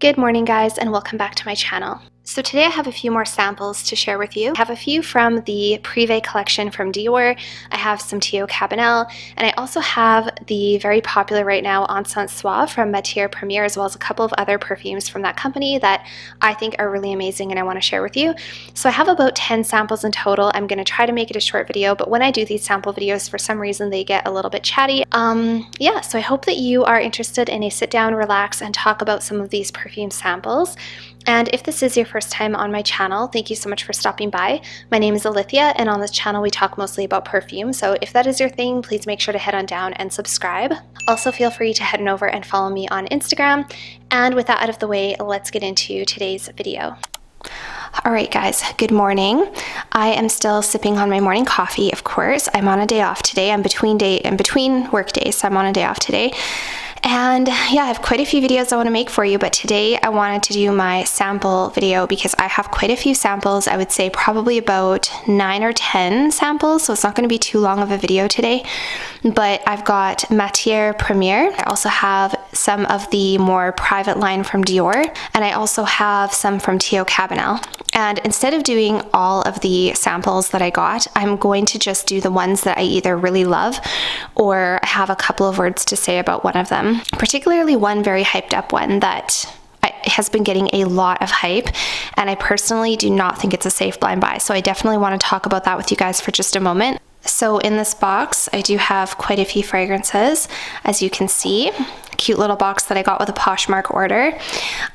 Good morning guys, and welcome back to my channel. So today I have a few more samples to share with you. I have a few from the Prive collection from Dior. I have some Teo Cabanel, and I also have the very popular right now Encens Suave from Matiere Premiere, as well as a couple of other perfumes from that company that I think are really amazing and I want to share with you. So I have about 10 samples in total. I'm going to try to make it a short video, but when I do these sample videos, for some reason they get a little bit chatty. Yeah, so I hope that you are interested in a sit down, relax, and talk about some of these perfume samples. And if this is your first time on my channel, thank you so much for stopping by. My name is Alithia, and on this channel we talk mostly about perfume, so if that is your thing, please make sure to head on down and subscribe. Also feel free to head on over and follow me on Instagram. And with that out of the way, let's get into today's video. Alright guys, good morning. I am still sipping on my morning coffee, of course. I'm on a day off today. I'm between work days, so I'm on a day off today. And yeah, I have quite a few videos I want to make for you, but today I wanted to do my sample video because I have quite a few samples. I would say probably about 9 or 10 samples, so it's not going to be too long of a video today. But I've got Matiere Premiere. I also have some of the more private line from Dior, and I also have some from Teo Cabanel. And instead of doing all of the samples that I got, I'm going to just do the ones that I either really love or have a couple of words to say about one of them. Particularly one very hyped up one that has been getting a lot of hype, and I personally do not think it's a safe blind buy. So I definitely want to talk about that with you guys for just a moment. So in this box, I do have quite a few fragrances, as you can see. Cute little box that I got with a Poshmark order.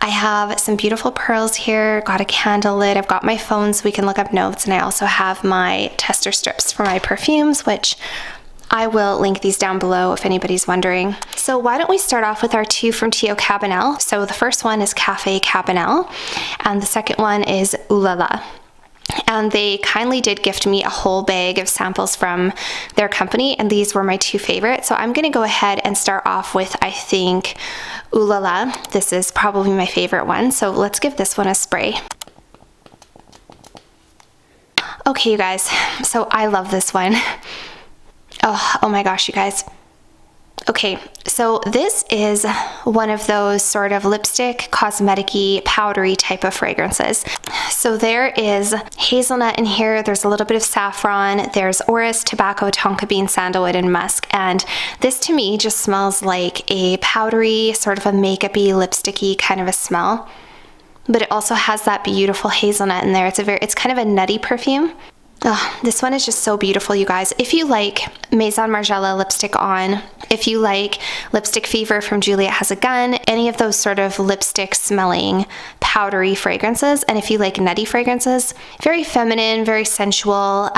I have some beautiful pearls here, got a candle lid, I've got my phone so we can look up notes, and I also have my tester strips for my perfumes, which I will link these down below if anybody's wondering. So why don't we start off with our two from Teo Cabanel. So the first one is Cafe Cabanel, and the second one is Ooh La La. And they kindly did gift me a whole bag of samples from their company, and these were my two favorites. So I'm going to go ahead and start off with, I think, Ooh La La. This is probably my favorite one, so let's give this one a spray. Okay, you guys, so I love this one. Oh my gosh, you guys. Okay, so this is one of those sort of lipstick, cosmetic-y, powdery type of fragrances. So there is hazelnut in here, there's a little bit of saffron, there's orris, tobacco, tonka bean, sandalwood, and musk. And this to me just smells like a powdery, sort of a makeup-y, lipsticky kind of a smell. But it also has that beautiful hazelnut in there. It's kind of a nutty perfume. Oh, this one is just so beautiful, you guys. If you like Maison Margiela lipstick on, if you like Lipstick Fever from Juliet Has a Gun, any of those sort of lipstick smelling powdery fragrances, and if you like nutty fragrances, very feminine, very sensual,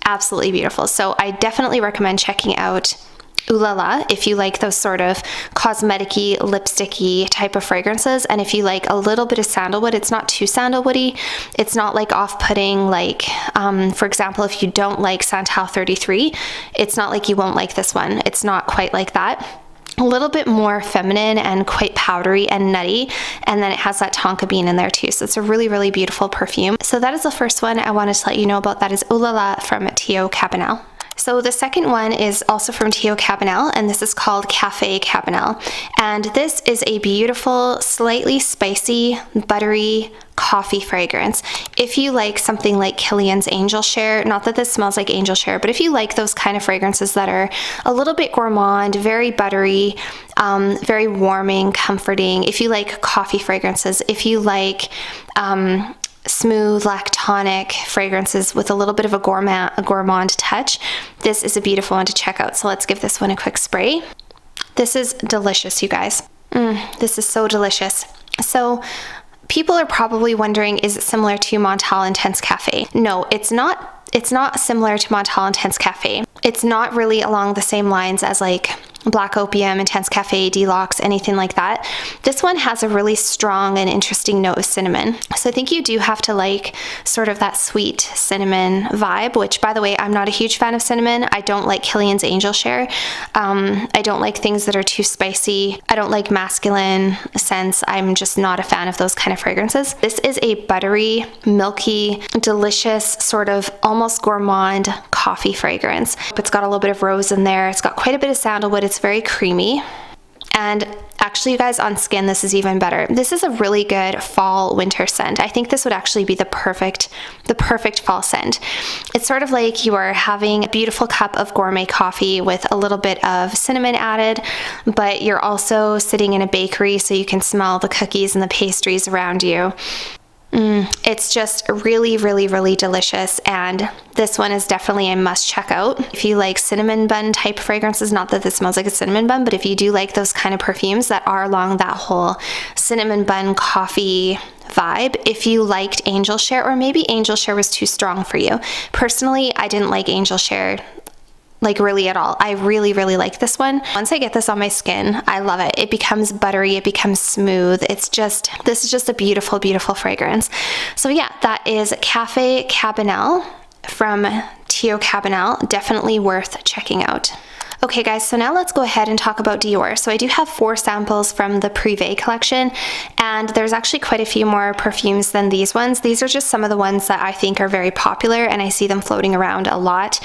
absolutely beautiful. So I definitely recommend checking out Ooh La La if you like those sort of cosmetic-y, lipsticky type of fragrances. And if you like a little bit of sandalwood, it's not too sandalwoody. It's not like off-putting, like, for example, if you don't like Santal 33, it's not like you won't like this one. It's not quite like that. A little bit more feminine and quite powdery and nutty, and then it has that tonka bean in there too, so it's a really, really beautiful perfume. So that is the first one I wanted to let you know about. That is Ooh La La from Teo Cabanel. So the second one is also from Teo Cabanel, and this is called Cafe Cabanel. And this is a beautiful, slightly spicy, buttery coffee fragrance. If you like something like Kilian's Angel Share, not that this smells like Angel Share, but if you like those kind of fragrances that are a little bit gourmand, very buttery, very warming, comforting, if you like coffee fragrances, if you like smooth lactonic fragrances with a little bit of a gourmand touch, this is a beautiful one to check out. So let's give this one a quick spray. This is delicious, you guys. This is so delicious. So people are probably wondering, is it similar to Santal Intense Cafe? No, it's not. It's not similar to Santal Intense Cafe. It's not really along the same lines as like Black Opium, Intense Cafe, Deluxe, anything like that. This one has a really strong and interesting note of cinnamon. So I think you do have to like sort of that sweet cinnamon vibe, which by the way, I'm not a huge fan of cinnamon. I don't like Kilian's Angel Share. I don't like things that are too spicy. I don't like masculine scents. I'm just not a fan of those kind of fragrances. This is a buttery, milky, delicious, sort of almost gourmand coffee fragrance. It's got a little bit of rose in there. It's got quite a bit of sandalwood. It's very creamy. And Actually, you guys, on skin, this is even better. This is a really good fall winter scent. I think this would actually be the perfect fall scent. It's sort of like you are having a beautiful cup of gourmet coffee with a little bit of cinnamon added, but you're also sitting in a bakery so you can smell the cookies and the pastries around you. It's just really, really, really delicious, and this one is definitely a must check out. If you like cinnamon bun type fragrances, not that this smells like a cinnamon bun, but if you do like those kind of perfumes that are along that whole cinnamon bun coffee vibe, if you liked Angel Share, or maybe Angel Share was too strong for you. Personally, I didn't like Angel Share like really at all. I really, really like this one. Once I get this on my skin, I love it. It becomes buttery, it becomes smooth. This is just a beautiful, beautiful fragrance. So yeah, that is Tebo Cabanel from Teo Cabanel. Definitely worth checking out. Okay guys, so now let's go ahead and talk about Dior. So I do have 4 samples from the Prive collection, and there's actually quite a few more perfumes than these ones. These are just some of the ones that I think are very popular, and I see them floating around a lot.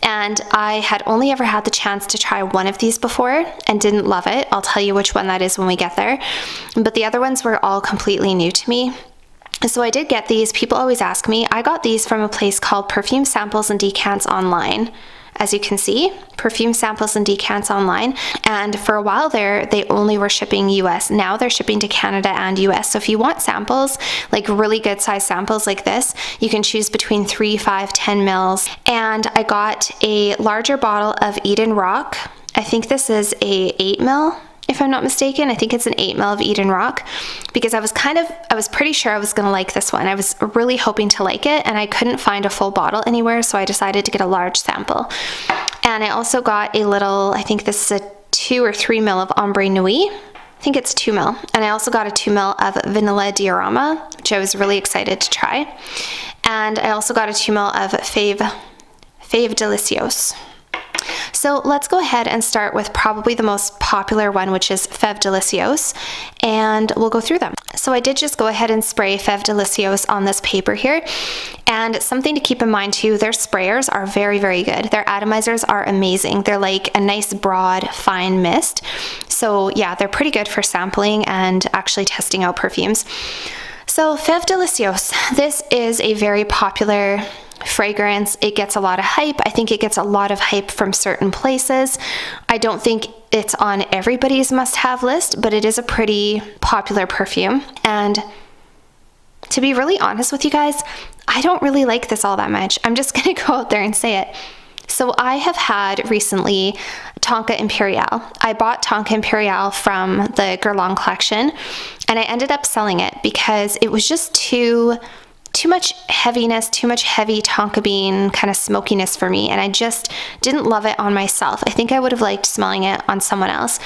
And I had only ever had the chance to try one of these before and didn't love it. I'll tell you which one that is when we get there. But the other ones were all completely new to me. So I did get these. People always ask me. I got these from a place called Perfume Samples and Decants Online. As you can see, Perfume Samples and Decants Online. And for a while there, they only were shipping US. Now they're shipping to Canada and US. So if you want samples, like really good size samples like this, you can choose between 3, 5, 10 mils. And I got a larger bottle of Eden Roc. I think this is a 8 mil. If I'm not mistaken. I think it's an 8 mil of Eden Roc, because I was pretty sure I was going to like this one. I was really hoping to like it, and I couldn't find a full bottle anywhere, so I decided to get a large sample. And I also got a little, I think this is a 2 or 3 mil of Ambre Nuit. I think it's 2 mil. And I also got a 2 mil of Vanilla Diorama, which I was really excited to try. And I also got a 2 mil of Feve Delicieuse. So let's go ahead and start with probably the most popular one, which is Feve Delicieuse, and we'll go through them. So I did just go ahead and spray Feve Delicieuse on this paper here, and something to keep in mind too, their sprayers are very, very good. Their atomizers are amazing. They're like a nice broad fine mist. So yeah, they're pretty good for sampling and actually testing out perfumes. So Feve Delicieuse, this is a very popular fragrance. It gets a lot of hype. I think it gets a lot of hype from certain places. I don't think it's on everybody's must-have list, but it is a pretty popular perfume. And to be really honest with you guys, I don't really like this all that much. I'm just gonna go out there and say it. So I have had recently Tonka Imperiale. I bought Tonka Imperiale from the Guerlain collection, and I ended up selling it because it was just too much heaviness, too much heavy tonka bean kind of smokiness for me, and I just didn't love it on myself. I think I would have liked smelling it on someone else.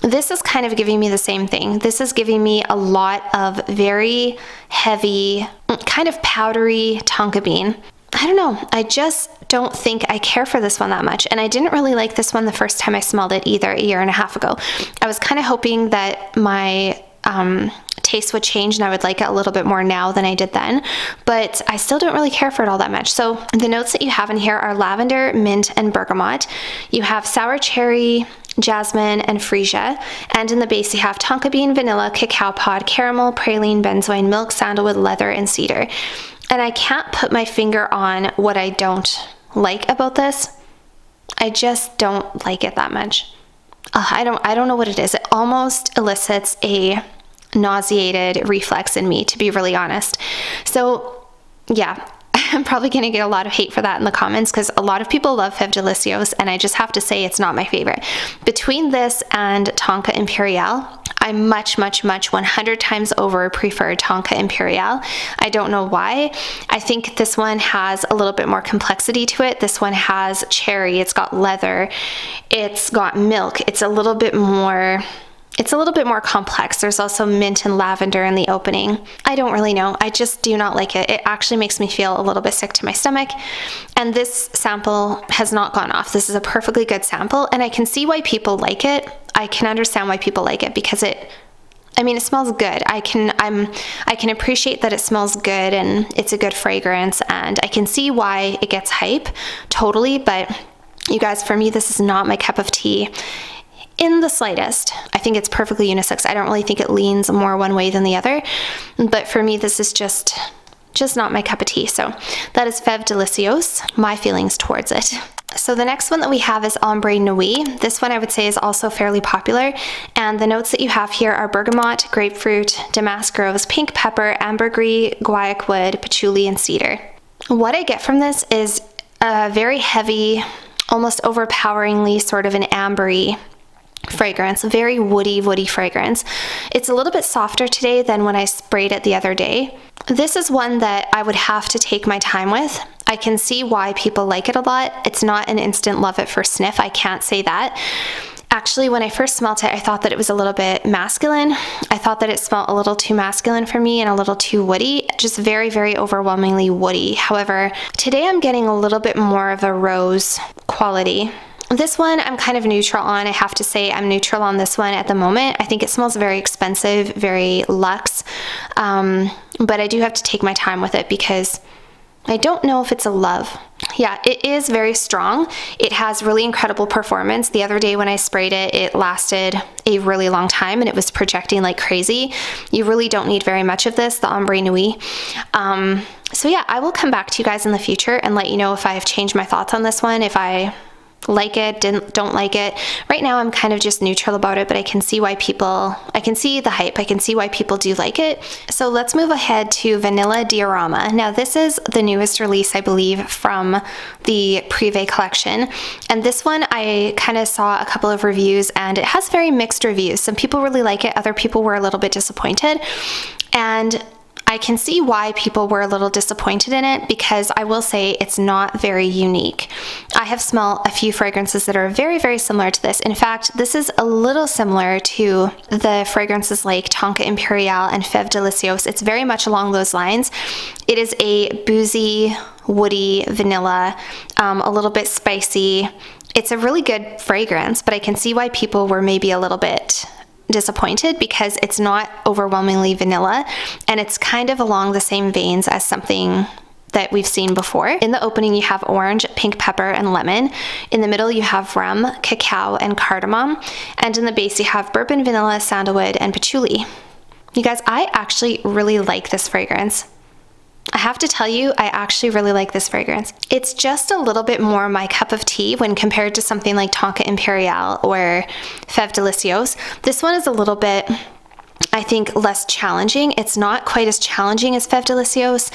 This is kind of giving me the same thing. This is giving me a lot of very heavy, kind of powdery tonka bean. I don't know, I just don't think I care for this one that much, and I didn't really like this one the first time I smelled it either, a year and a half ago. I was kind of hoping that my taste would change and I would like it a little bit more now than I did then, but I still don't really care for it all that much. So the notes that you have in here are lavender, mint, and bergamot. You have sour cherry, jasmine, and freesia, and in the base you have tonka bean, vanilla, cacao pod, caramel, praline, benzoin, milk, sandalwood, leather, and cedar. And I can't put my finger on what I don't like about this. I just don't like it that much. I don't know what it is. It almost elicits a nauseated reflex in me, to be really honest. So yeah, I'm probably going to get a lot of hate for that in the comments, because a lot of people love Feve Delicieuse, and I just have to say it's not my favorite. Between this and Tonka Imperiale, I much 100 times over prefer Tonka Imperiale. I don't know why. I think this one has a little bit more complexity to it. This one has cherry, it's got leather, it's got milk, it's a little bit more complex. There's also mint and lavender in the opening. I don't really know. I just do not like it. It actually makes me feel a little bit sick to my stomach. And this sample has not gone off. This is a perfectly good sample, and I can see why people like it. I can understand why people like it, because it smells good. I can appreciate that it smells good and it's a good fragrance, and I can see why it gets hype, totally. But you guys, for me, this is not my cup of tea. in the slightest. I think it's perfectly unisex. I don't really think it leans more one way than the other, but for me, this is just not my cup of tea. So that is Feve Delicieuse, my feelings towards it. So the next one that we have is Ambre Nuit. This one I would say is also fairly popular, and the notes that you have here are bergamot, grapefruit, damask rose, pink pepper, ambergris, guaiac wood, patchouli, and cedar. What I get from this is a very heavy, almost overpoweringly sort of an ambery fragrance, a very woody fragrance. It's a little bit softer today than when I sprayed it the other day. This is one that I would have to take my time with. I can see why people like it a lot. It's not an instant love at first sniff, I can't say that. Actually, when I first smelt it, I thought that it was a little bit masculine. I thought that it smelled a little too masculine for me and a little too woody, just very overwhelmingly woody. However, today I'm getting a little bit more of a rose quality. This one I'm kind of neutral on. I have to say I'm neutral on this one at the moment. I think it smells very expensive, very luxe, but I do have to take my time with it because I don't know if it's a love. Yeah, it is very strong. It has really incredible performance. The other day when I sprayed it, it lasted a really long time and it was projecting like crazy. You really don't need very much of this, the Ambre Nuit. So yeah, I will come back to you guys in the future and let you know if I have changed my thoughts on this one, if I like it, don't like it. Right now I'm kind of just neutral about it, but I can see why I can see the hype. I can see why people do like it. So let's move ahead to Vanilla Diorama. Now this is the newest release, I believe, from the Prive collection. And this one I kind of saw a couple of reviews and it has very mixed reviews. Some people really like it, other people were a little bit disappointed. And I can see why people were a little disappointed in it because I will say it's not very unique. I have smelled a few fragrances that are very similar to this. In fact, this is a little similar to the fragrances like Tonka Imperiale and Feve Delicieuse. It's very much along those lines. It is a boozy, woody vanilla, a little bit spicy. It's a really good fragrance, but I can see why people were maybe a little bit disappointed because it's not overwhelmingly vanilla and it's kind of along the same veins as something that we've seen before. In the opening you have orange, pink pepper, and lemon. In the middle you have rum, cacao, and cardamom. And in the base you have bourbon, vanilla, sandalwood, and patchouli. You guys, I actually really like this fragrance. I have to tell you, I actually really like this fragrance. It's just a little bit more my cup of tea when compared to something like Tonka Imperiale or Feve Delicieuse. This one is a little bit, I think, less challenging. It's not quite as challenging as Feve Delicieuse.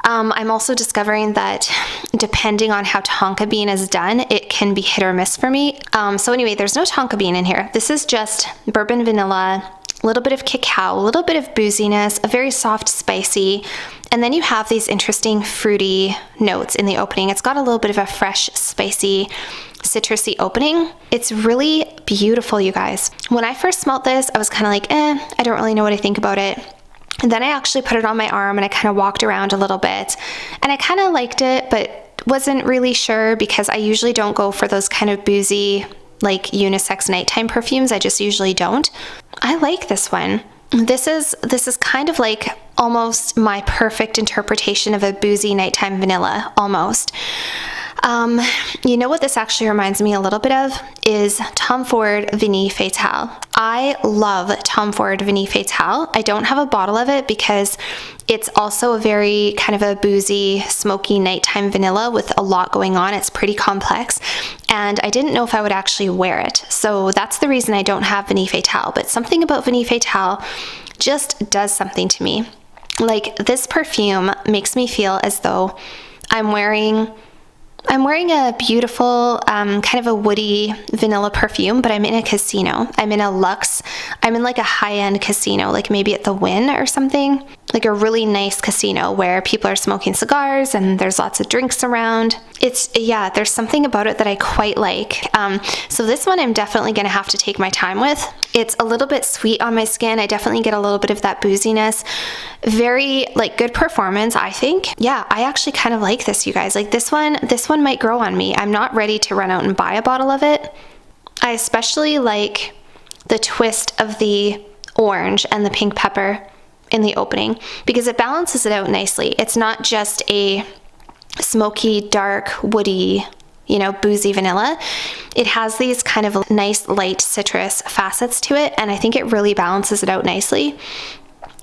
I'm also discovering that depending on how tonka bean is done, it can be hit or miss for me. So anyway, there's no tonka bean in here. This is just bourbon, vanilla, a little bit of cacao, a little bit of booziness, a very soft, spicy, and then you have these interesting fruity notes in the opening. It's got a little bit of a fresh, spicy, citrusy opening. It's really beautiful, you guys. When I first smelled this, I was kind of like, I don't really know what I think about it. And then I actually put it on my arm and I kind of walked around a little bit and I kind of liked it, but wasn't really sure because I usually don't go for those kind of boozy, like unisex nighttime perfumes. I just usually don't. I like this one. This is kind of like almost my perfect interpretation of a boozy nighttime vanilla, almost. You know what this actually reminds me a little bit of is Tom Ford Vanille Fatale. I love Tom Ford Vanille Fatale. I don't have a bottle of it because it's also a very kind of a boozy, smoky nighttime vanilla with a lot going on. It's pretty complex and I didn't know if I would actually wear it. So that's the reason I don't have Vanille Fatale, but something about Vanille Fatale just does something to me. Like, this perfume makes me feel as though I'm wearing a beautiful, kind of a woody vanilla perfume, but I'm in a casino. I'm in a luxe, I'm in like a high-end casino, like maybe at the Wynn or something. Like a really nice casino where people are smoking cigars and there's lots of drinks around. Yeah, there's something about it that I quite like. So this one I'm definitely gonna have to take my time with. It's a little bit sweet on my skin. I definitely get a little bit of that booziness. Very, like, good performance, I think. Yeah, I actually kind of like this, you guys. Like, this one might grow on me. I'm not ready to run out and buy a bottle of it. I especially like the twist of the orange and the pink pepper in the opening because it balances it out nicely. It's not just a smoky, dark, woody you know, boozy vanilla. It has these kind of nice light citrus facets to it, and I think it really balances it out nicely.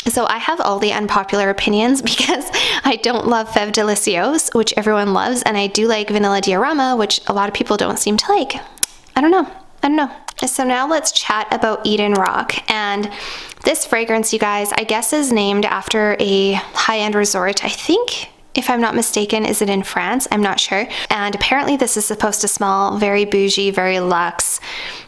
So I have all the unpopular opinions because I don't love Feve Delicieuse, which everyone loves, and I do like Vanilla Diorama, which a lot of people don't seem to like. I don't know. So now let's chat about Eden Roc. And this fragrance, you guys, I guess is named after a high-end resort. I think, if I'm not mistaken, is it in France? I'm not sure. And apparently this is supposed to smell very bougie, very luxe,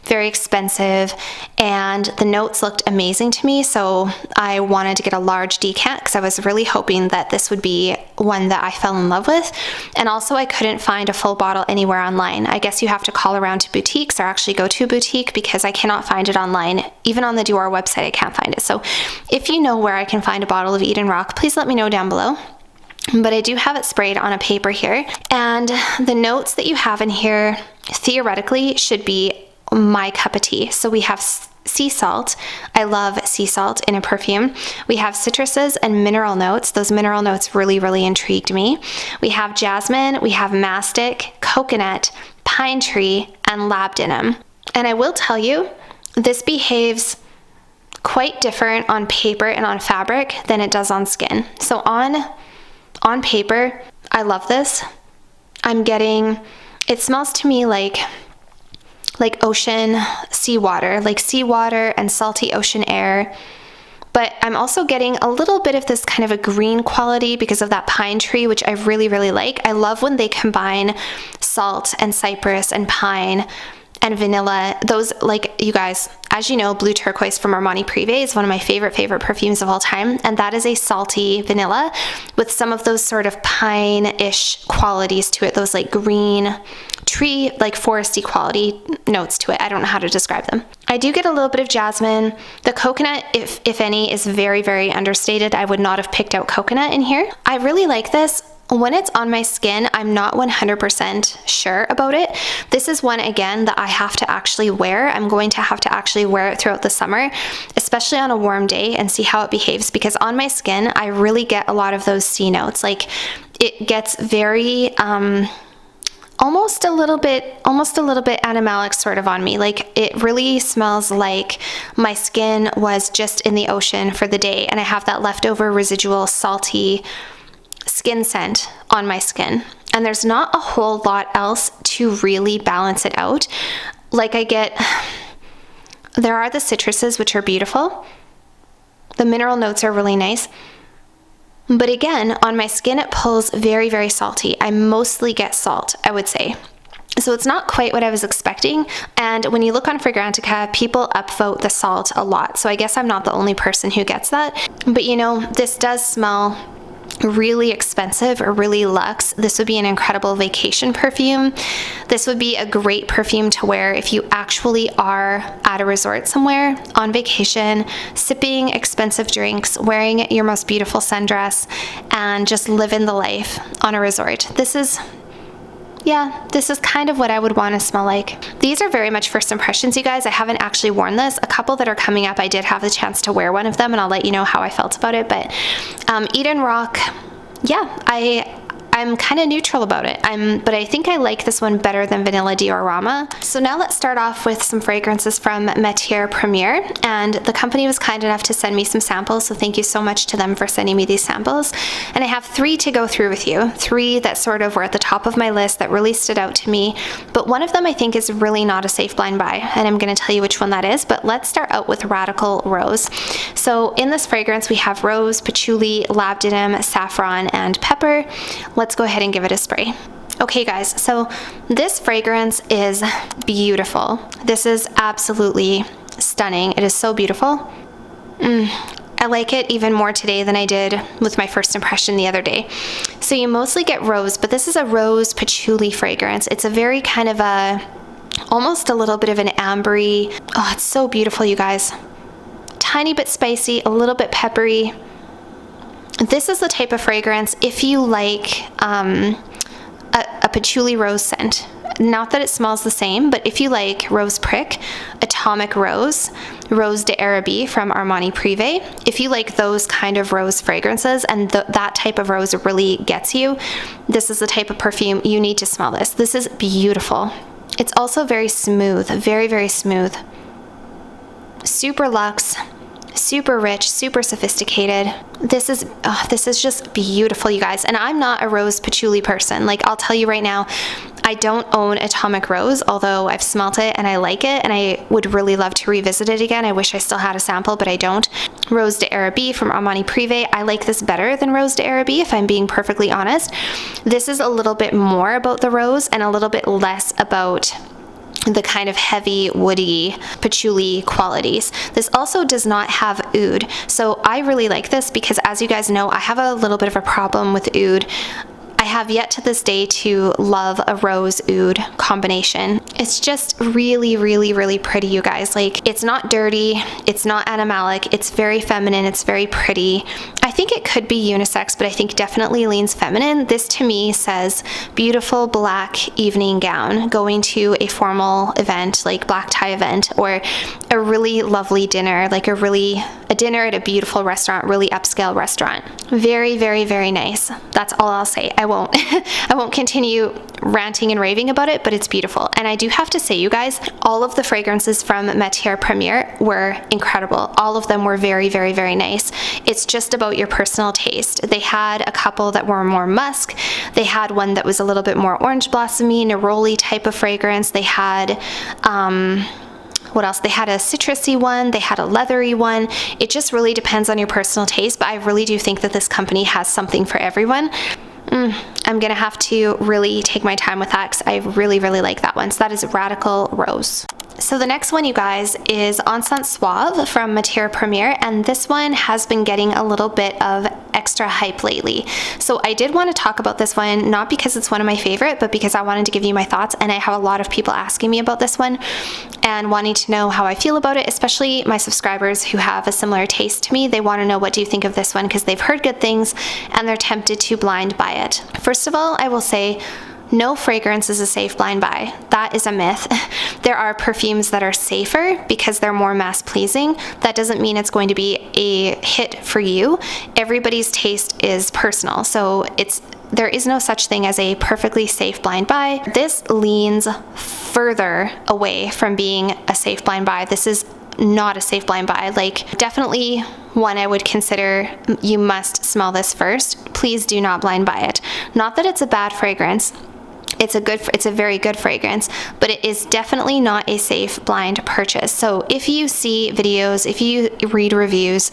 very expensive, and the notes looked amazing to me, so I wanted to get a large decant because I was really hoping that this would be one that I fell in love with. And also I couldn't find a full bottle anywhere online. I guess you have to call around to boutiques or actually go to a boutique because I cannot find it online. Even on the Dior website I can't find it. So if you know where I can find a bottle of Eden Roc, please let me know down below. But I do have it sprayed on a paper here, and the notes that you have in here theoretically should be my cup of tea. So we have sea salt. I love sea salt in a perfume. We have citruses and mineral notes. Those mineral notes really, really intrigued me. We have jasmine, we have mastic, coconut, pine tree, and labdanum. And I will tell you, this behaves quite different on paper and on fabric than it does on skin. So on paper, I love this. I'm getting, it smells to me like ocean seawater, like seawater and salty ocean air. But I'm also getting a little bit of this kind of a green quality because of that pine tree, which I really, really like. I love when they combine salt and cypress and pine and vanilla. Those, like, you guys, as you know, Blue Turquoise from Matiere Premiere is one of my favorite perfumes of all time, and that is a salty vanilla with some of those sort of pine-ish qualities to it, those like green tree, like foresty quality notes to it. I don't know how to describe them. I do get a little bit of jasmine. The coconut, if any, is very, very understated. I would not have picked out coconut in here. I really like this. When it's on my skin, I'm not 100% sure about it. This is one, again, that I have to actually wear. I'm going to have to actually wear it throughout the summer, especially on a warm day, and see how it behaves, because on my skin, I really get a lot of those sea notes. Like, it gets very, almost a little bit animalic sort of on me. Like, it really smells like my skin was just in the ocean for the day, and I have that leftover residual salty skin scent on my skin, and there's not a whole lot else to really balance it out. Like, there are the citruses, which are beautiful. The mineral notes are really nice, but again, on my skin it pulls very, very salty. I mostly get salt, I would say. So it's not quite what I was expecting. And when you look on Fragrantica, people upvote the salt a lot, so I guess I'm not the only person who gets that. But you know, this does smell really expensive or really luxe. This would be an incredible vacation perfume. This would be a great perfume to wear if you actually are at a resort somewhere on vacation, sipping expensive drinks, wearing your most beautiful sundress, and just living the life on a resort. This is kind of what I would want to smell like. These are very much first impressions, you guys. I haven't actually worn this. A couple that are coming up, I did have the chance to wear one of them, and I'll let you know how I felt about it. But Eden Roc, yeah, I'm kind of neutral about it. But I think I like this one better than Vanilla Diorama. So now let's start off with some fragrances from Matiere Premiere, and the company was kind enough to send me some samples, so thank you so much to them for sending me these samples. And I have 3 to go through with you, 3 that sort of were at the top of my list that really stood out to me, but one of them I think is really not a safe blind buy, and I'm going to tell you which one that is. But let's start out with Radical Rose. So in this fragrance we have rose, patchouli, labdanum, saffron, and pepper. Let's go ahead and give it a spray. Okay guys, so this fragrance is beautiful. This is absolutely stunning. It is so beautiful. I like it even more today than I did with my first impression the other day. So you mostly get rose, but this is a rose patchouli fragrance. It's a very kind of almost a little bit of an ambery. Oh, it's so beautiful, you guys. Tiny bit spicy, a little bit peppery. This is the type of fragrance, if you like a patchouli rose scent, not that it smells the same, but if you like rose prick, atomic rose, Rose d'Arabie from Armani Prive. If you like those kind of rose fragrances and that type of rose really gets you, this is the type of perfume you need to smell this. This is beautiful. It's also very smooth, very, very smooth. Super luxe, super rich, super sophisticated. This is just beautiful, you guys. And I'm not a rose patchouli person. Like, I'll tell you right now, I don't own Atomic Rose, although I've smelt it and I like it, and I would really love to revisit it again. I wish I still had a sample, but I don't. Rose d'Arabie from Armani Prive. I like this better than Rose d'Arabie, if I'm being perfectly honest. This is a little bit more about the rose and a little bit less about the kind of heavy, woody, patchouli qualities. This also does not have oud. So I really like this because, as you guys know, I have a little bit of a problem with oud. I have yet to this day to love a rose oud combination. It's just really, really, really pretty, you guys. Like, it's not dirty, it's not animalic, it's very feminine, it's very pretty. I think it could be unisex, but I think definitely leans feminine. This to me says beautiful black evening gown going to a formal event, like black tie event, or a really lovely dinner, like a dinner at a beautiful restaurant, really upscale restaurant. Very, very, very nice. That's all I'll say. I won't continue ranting and raving about it, but it's beautiful. And I do have to say, you guys, all of the fragrances from Matiere Premiere were incredible. All of them were very, very, very nice. It's just about your personal taste. They had a couple that were more musk. They had one that was a little bit more orange blossomy, neroli type of fragrance. They had what else? They had a citrusy one, they had a leathery one. It just really depends on your personal taste, but I really do think that this company has something for everyone. I'm gonna have to really take my time with that because I really, really like that one. So that is Radical Rose. So the next one, you guys, is Encens Suave from Matiere Premiere, and this one has been getting a little bit of extra hype lately. So I did want to talk about this one, not because it's one of my favorite, but because I wanted to give you my thoughts, and I have a lot of people asking me about this one and wanting to know how I feel about it, especially my subscribers who have a similar taste to me. They want to know, what do you think of this one, because they've heard good things and they're tempted to blind buy it. First of all, I will say, no fragrance is a safe blind buy. That is a myth. There are perfumes that are safer because they're more mass pleasing. That doesn't mean it's going to be a hit for you. Everybody's taste is personal, so there is no such thing as a perfectly safe blind buy. This leans further away from being a safe blind buy. This is not a safe blind buy. Like, definitely one I would consider, you must smell this first. Please do not blind buy it. Not that it's a bad fragrance. It's a very good fragrance, but it is definitely not a safe blind purchase. So if you see videos, if you read reviews,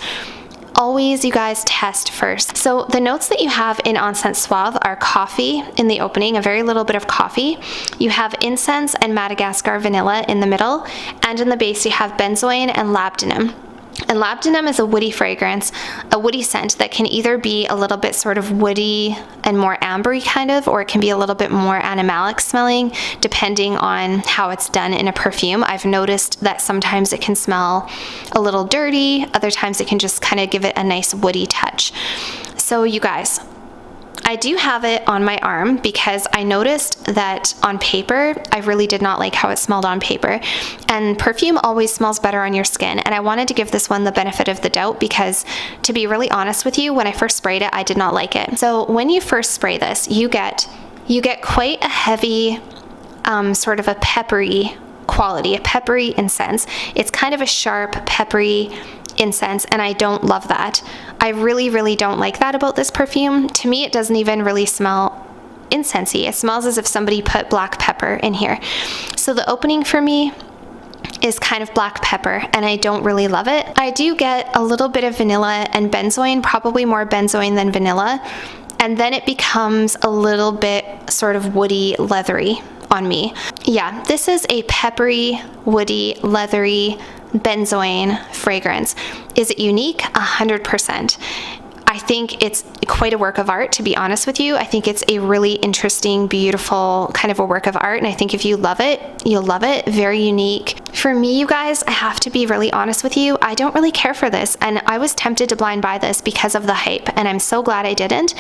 always, you guys, test first. So the notes that you have in Encens Suave are coffee in the opening, a very little bit of coffee. You have incense and Madagascar vanilla in the middle, and in the base you have benzoin and labdanum. And labdanum is a woody fragrance, a woody scent that can either be a little bit sort of woody and more ambery kind of, or it can be a little bit more animalic smelling, depending on how it's done in a perfume. I've noticed that sometimes it can smell a little dirty, other times it can just kind of give it a nice woody touch. So you guys, I do have it on my arm because I noticed that on paper, I really did not like how it smelled on paper. And perfume always smells better on your skin. And I wanted to give this one the benefit of the doubt because, to be really honest with you, when I first sprayed it, I did not like it. So when you first spray this, you get quite a heavy, sort of a peppery quality, a peppery incense. It's kind of a sharp, peppery incense, and I don't love that. I really, really don't like that about this perfume. To me, it doesn't even really smell incensey. It smells as if somebody put black pepper in here. So the opening for me is kind of black pepper, and I don't really love it. I do get a little bit of vanilla and benzoin, probably more benzoin than vanilla, and then it becomes a little bit sort of woody, leathery on me. Yeah, this is a peppery, woody, leathery, benzoin fragrance. Is it unique? 100%. I think it's quite a work of art, to be honest with you. I think it's a really interesting, beautiful kind of a work of art, and I think if you love it, you'll love it. Very unique. For me, you guys, I have to be really honest with you, I don't really care for this, and I was tempted to blind buy this because of the hype, and I'm so glad I didn't,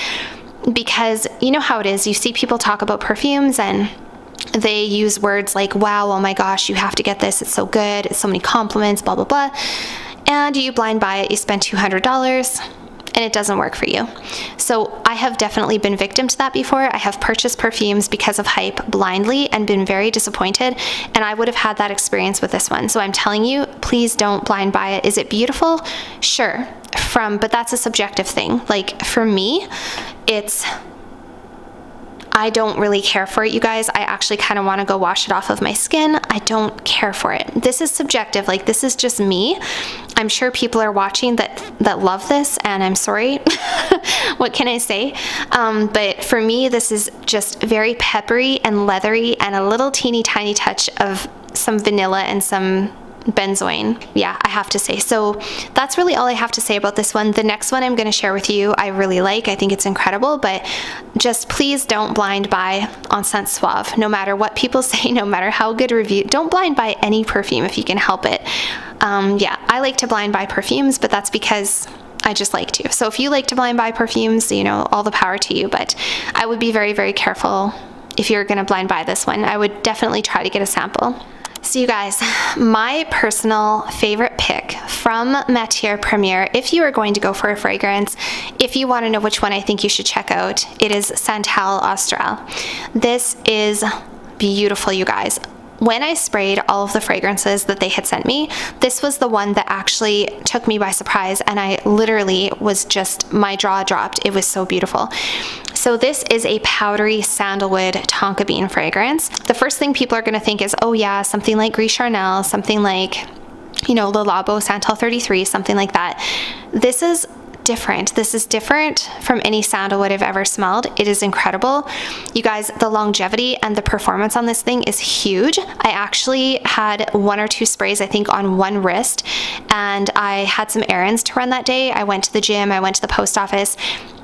because you know how it is. You see people talk about perfumes, and they use words like, wow, oh my gosh, you have to get this, it's so good, it's so many compliments, blah, blah, blah. And you blind buy it, you spend $200, and it doesn't work for you. So I have definitely been victim to that before. I have purchased perfumes because of hype blindly and been very disappointed, and I would have had that experience with this one. So I'm telling you, please don't blind buy it. Is it beautiful? Sure, but that's a subjective thing. Like for me, I don't really care for it, you guys. I actually kind of want to go wash it off of my skin. I don't care for it. This is subjective. Like, this is just me. I'm sure people are watching that love this, and I'm sorry. What can I say? But for me, this is just very peppery and leathery and a little teeny tiny touch of some vanilla and some benzoin. Yeah, I have to say. So that's really all I have to say about this one. The next one I'm going to share with you, I really like. I think it's incredible, but just please don't blind buy Encens Suave. No matter what people say, no matter how good a review, don't blind buy any perfume if you can help it. Yeah, I like to blind buy perfumes, but that's because I just like to. So if you like to blind buy perfumes, you know, all the power to you, but I would be very, very careful if you're going to blind buy this one. I would definitely try to get a sample. So you guys, my personal favorite pick from Matiere Premiere, if you are going to go for a fragrance, if you want to know which one I think you should check out, it is Santal Austral. This is beautiful, you guys. When I sprayed all of the fragrances that they had sent me, this was the one that actually took me by surprise, and I literally was just, my jaw dropped. It was so beautiful. So this is a powdery sandalwood tonka bean fragrance. The first thing people are going to think is, oh yeah, something like Gris Charnel, something like, you know, Le Labo Santal 33, something like that. This is different. This is different from any sandalwood I've ever smelled. It is incredible. You guys, the longevity and the performance on this thing is huge. I actually had 1 or 2 sprays, I think, on one wrist, and I had some errands to run that day. I went to the gym, I went to the post office.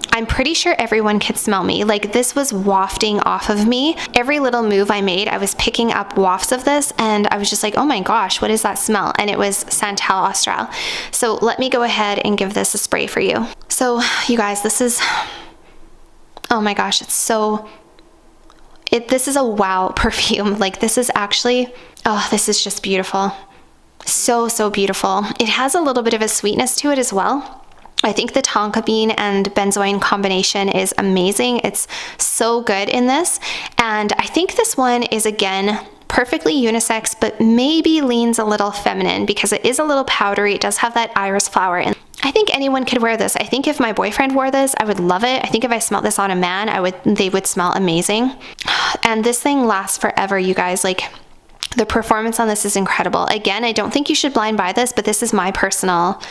I'm pretty sure everyone could smell me. Like, this was wafting off of me. Every little move I made, I was picking up wafts of this, and I was just like, oh my gosh, what is that smell? And it was Santal Austral. So let me go ahead and give this a spray for you. So you guys, this is, oh my gosh, it's so, this is a wow perfume. Like, this is actually, oh, this is just beautiful. So, so beautiful. It has a little bit of a sweetness to it as well. I think the tonka bean and benzoin combination is amazing. It's so good in this. And I think this one is, again, perfectly unisex, but maybe leans a little feminine because it is a little powdery. It does have that iris flower. And I think anyone could wear this. I think if my boyfriend wore this, I would love it. I think if I smelled this on a man, they would smell amazing. And this thing lasts forever, you guys. Like, the performance on this is incredible. Again, I don't think you should blind buy this, but this is my personal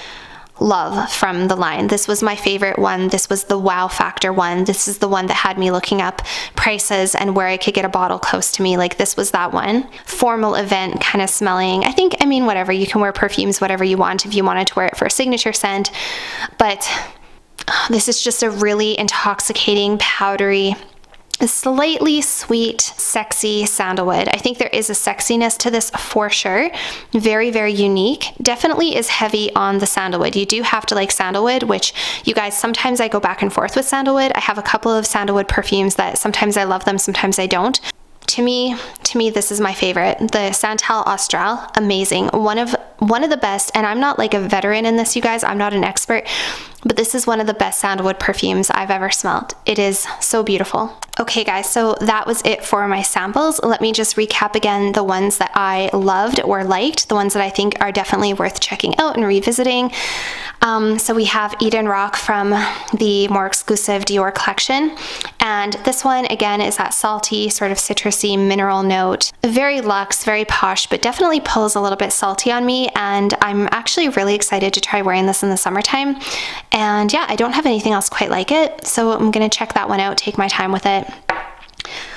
love from the line. This was my favorite one. This was the wow factor one. This is the one that had me looking up prices and where I could get a bottle close to me. Like, this was that one. Formal event kind of smelling. I mean, whatever. You can wear perfumes, whatever you want, if you wanted to wear it for a signature scent. But this is just a really intoxicating, powdery, a slightly sweet, sexy sandalwood. I think there is a sexiness to this for sure. Very, very unique. Definitely is heavy on the sandalwood. You do have to like sandalwood, which, you guys, sometimes I go back and forth with sandalwood. I have a couple of sandalwood perfumes that sometimes I love them, sometimes I don't. To me, this is my favorite. The Santal Austral, amazing. One of the best, and I'm not like a veteran in this, you guys. I'm not an expert, but this is one of the best sandalwood perfumes I've ever smelled. It is so beautiful. Okay guys, so that was it for my samples. Let me just recap again the ones that I loved or liked, the ones that I think are definitely worth checking out and revisiting. So we have Eden Roc from the more exclusive Dior collection. And this one, again, is that salty, sort of citrusy mineral note. Very luxe, very posh, but definitely pulls a little bit salty on me. And I'm actually really excited to try wearing this in the summertime. And yeah, I don't have anything else quite like it. So I'm gonna check that one out, take my time with it.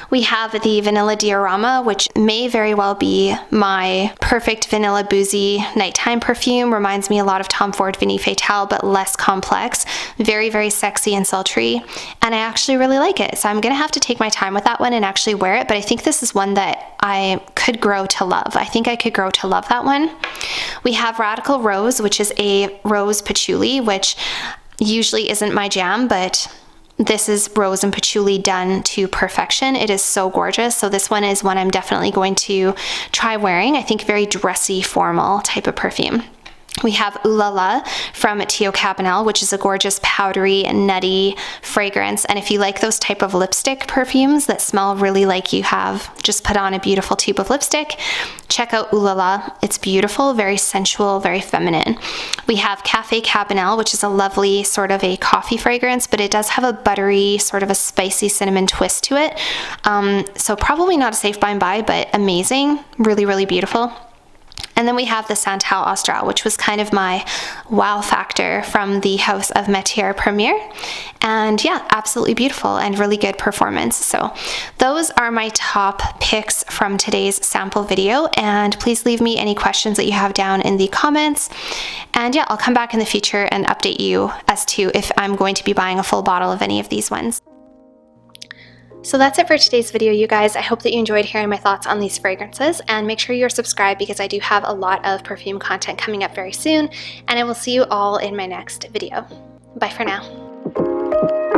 We have the Vanilla Diorama, which may very well be my perfect vanilla boozy nighttime perfume. Reminds me a lot of Tom Ford Vanille Fatale, but less complex. Very, very sexy and sultry. And I actually really like it. So I'm going to have to take my time with that one and actually wear it. But I think this is one that I could grow to love. I think I could grow to love that one. We have Radical Rose, which is a rose patchouli, which usually isn't my jam, but this is rose and patchouli done to perfection. It is so gorgeous. So this one is one I'm definitely going to try wearing. I think very dressy, formal type of perfume. We have Ooh La La from Teo Cabanel, which is a gorgeous powdery and nutty fragrance. And if you like those type of lipstick perfumes that smell really like you have just put on a beautiful tube of lipstick, check out Ooh La La. It's beautiful, very sensual, very feminine. We have Cafe Cabanel, which is a lovely sort of a coffee fragrance, but it does have a buttery, sort of a spicy cinnamon twist to it. So probably not a safe buy and buy, but amazing, really, really beautiful. And then we have the Santal Austral, which was kind of my wow factor from the house of Matiere Premiere. And yeah, absolutely beautiful and really good performance. So those are my top picks from today's sample video. And please leave me any questions that you have down in the comments. And yeah, I'll come back in the future and update you as to if I'm going to be buying a full bottle of any of these ones. So that's it for today's video, you guys. I hope that you enjoyed hearing my thoughts on these fragrances, and make sure you're subscribed because I do have a lot of perfume content coming up very soon, and I will see you all in my next video. Bye for now.